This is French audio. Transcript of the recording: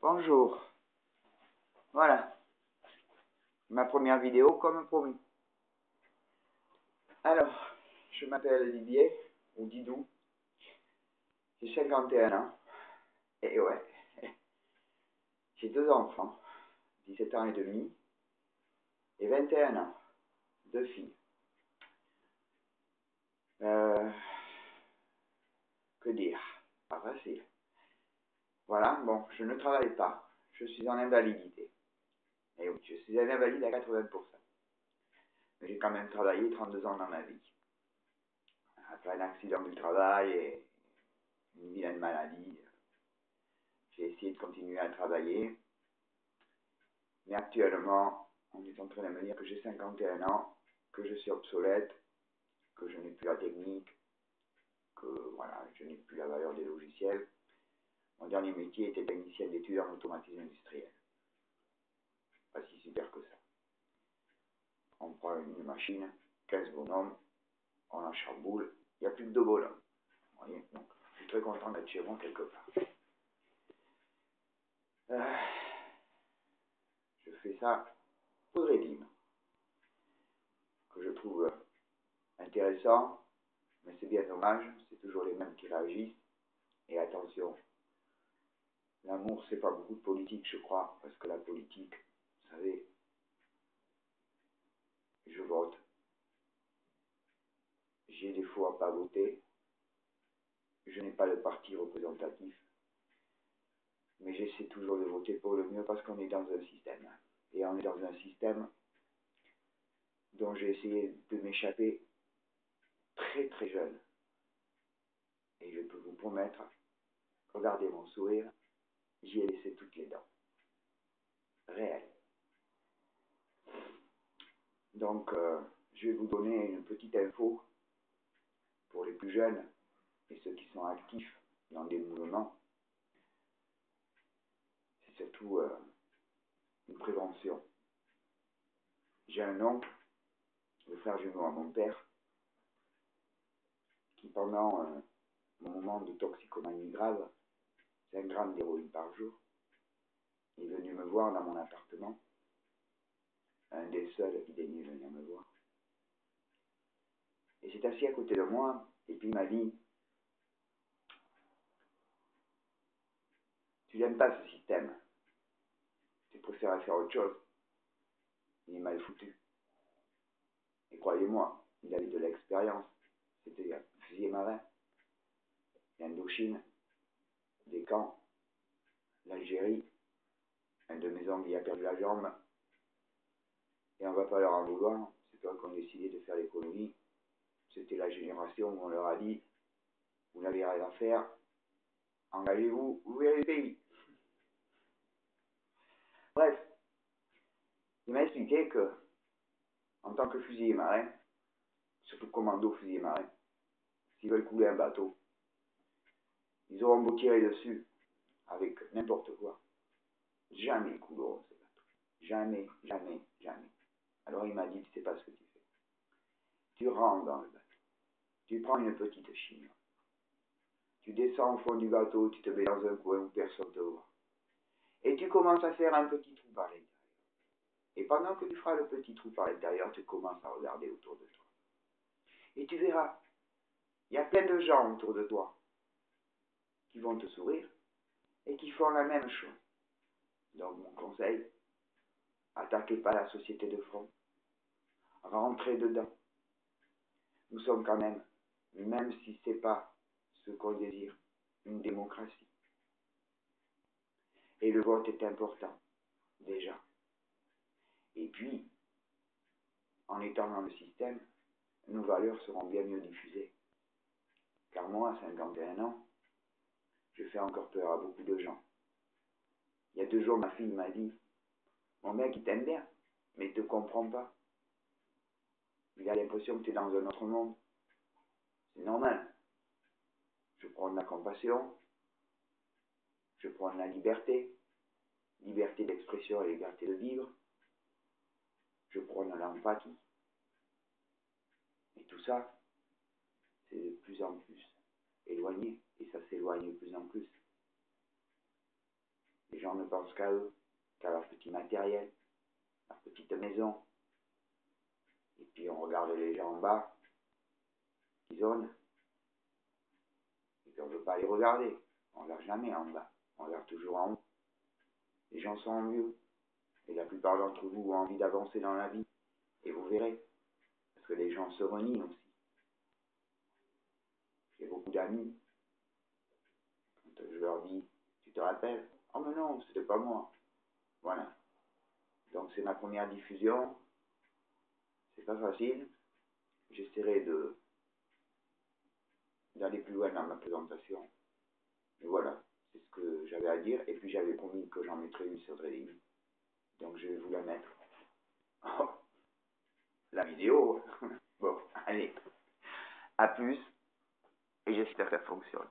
Bonjour, voilà, ma première vidéo comme promis. Alors, je m'appelle Didier, ou Didou, j'ai 51 ans, et ouais, j'ai 2 enfants, 17 ans et demi, et 21 ans, 2 filles. Que dire, pas facile. Voilà, bon, je ne travaille pas, je suis en invalidité. Et oui, je suis un invalide à 80%. Mais j'ai quand même travaillé 32 ans dans ma vie. Après un accident du travail et une vilaine maladie, j'ai essayé de continuer à travailler. Mais actuellement, on est en train de me dire que j'ai 51 ans, que je suis obsolète, que je n'ai plus la technique, que voilà, je n'ai plus la valeur des logiciels. Mon dernier métier était technicien d'études en automatisme industriel. Pas si super que ça. On prend une machine, 15 bonhommes, on en chamboule, il n'y a plus que 2 bonhommes. Vous voyez, donc je suis très content d'être chez moi quelque part. Je fais ça pour le régime, que je trouve intéressant, mais c'est bien dommage, c'est toujours les mêmes qui réagissent. Et attention, l'amour, c'est pas beaucoup de politique, je crois, parce que la politique, vous savez, je vote. J'ai des fois pas voté, je n'ai pas le parti représentatif, mais j'essaie toujours de voter pour le mieux parce qu'on est dans un système. Et on est dans un système dont j'ai essayé de m'échapper très très jeune. Et je peux vous promettre, regardez mon sourire, j'y ai laissé toutes les dents. Réel. Donc, je vais vous donner une petite info pour les plus jeunes et ceux qui sont actifs dans des mouvements. C'est surtout une prévention. J'ai un oncle, le frère jumeau à mon père, qui pendant mon moment de toxicomanie grave, 5 grammes d'héroïne par jour, est venu me voir dans mon appartement, un des seuls qui daignait venir me voir. Et s'est assis à côté de moi, et puis il m'a dit, tu n'aimes pas ce système, tu préfères faire autre chose. Il est mal foutu. Et croyez-moi, il avait de l'expérience. C'était fusilier marin, l'Indochine, des camps, l'Algérie. Un de mes oncles y a perdu la jambe. Et on ne va pas leur en vouloir. C'est toi qui ont décidé de faire l'économie. C'était la génération où on leur a dit, vous n'avez rien à faire, engagez-vous, ouvrez le pays. Bref, il m'a expliqué que, en tant que fusilier marin, surtout commando fusilier marin, s'ils veulent couler un bateau, ils auront beau tirer dessus avec n'importe quoi. Jamais ils couleront ce bateau. Jamais, jamais, jamais. Alors il m'a dit, tu sais pas ce que tu fais. Tu rentres dans le bateau. Tu prends une petite chine. Tu descends au fond du bateau, tu te mets dans un coin où personne ne te voit. Et tu commences à faire un petit trou par l'intérieur. Et pendant que tu feras le petit trou par l'intérieur, tu commences à regarder autour de toi. Et tu verras, il y a plein de gens autour de toi qui vont te sourire et qui font la même chose. Donc mon conseil, attaquez pas la société de front. Rentrez dedans. Nous sommes quand même si ce n'est pas ce qu'on désire, une démocratie. Et le vote est important, déjà. Et puis, en étant dans le système, nos valeurs seront bien mieux diffusées. Car moi, à 51 ans, je fais encore peur à beaucoup de gens. Il y a 2 jours, ma fille m'a dit, mon mec, il t'aime bien, mais il ne te comprend pas. Il a l'impression que tu es dans un autre monde. C'est normal. Je prends de la compassion, je prends de la liberté d'expression et liberté de vivre, je prends de l'empathie. Et tout ça, c'est de plus en plus éloigné, et ça s'éloigne de plus en plus. Les gens ne pensent qu'à eux, qu'à leur petit matériel, leur petite maison. Et puis on regarde les gens en bas, qui zonent, et puis on ne veut pas les regarder. On ne regarde jamais en bas, on regarde toujours en haut. Les gens sont envieux, et la plupart d'entre vous ont envie d'avancer dans la vie, et vous verrez, parce que les gens se renient aussi. J'ai beaucoup d'amis, quand je leur dis, tu te rappelles? Oh mais non, c'était pas moi. Voilà. Donc c'est ma première diffusion, c'est pas facile, j'essaierai d'aller plus loin dans ma présentation. Mais voilà, c'est ce que j'avais à dire, et puis j'avais promis que j'en mettrais une sur Dreading. Donc je vais vous la mettre. Oh, la vidéo. Bon, allez. À plus, et j'espère que ça fonctionne.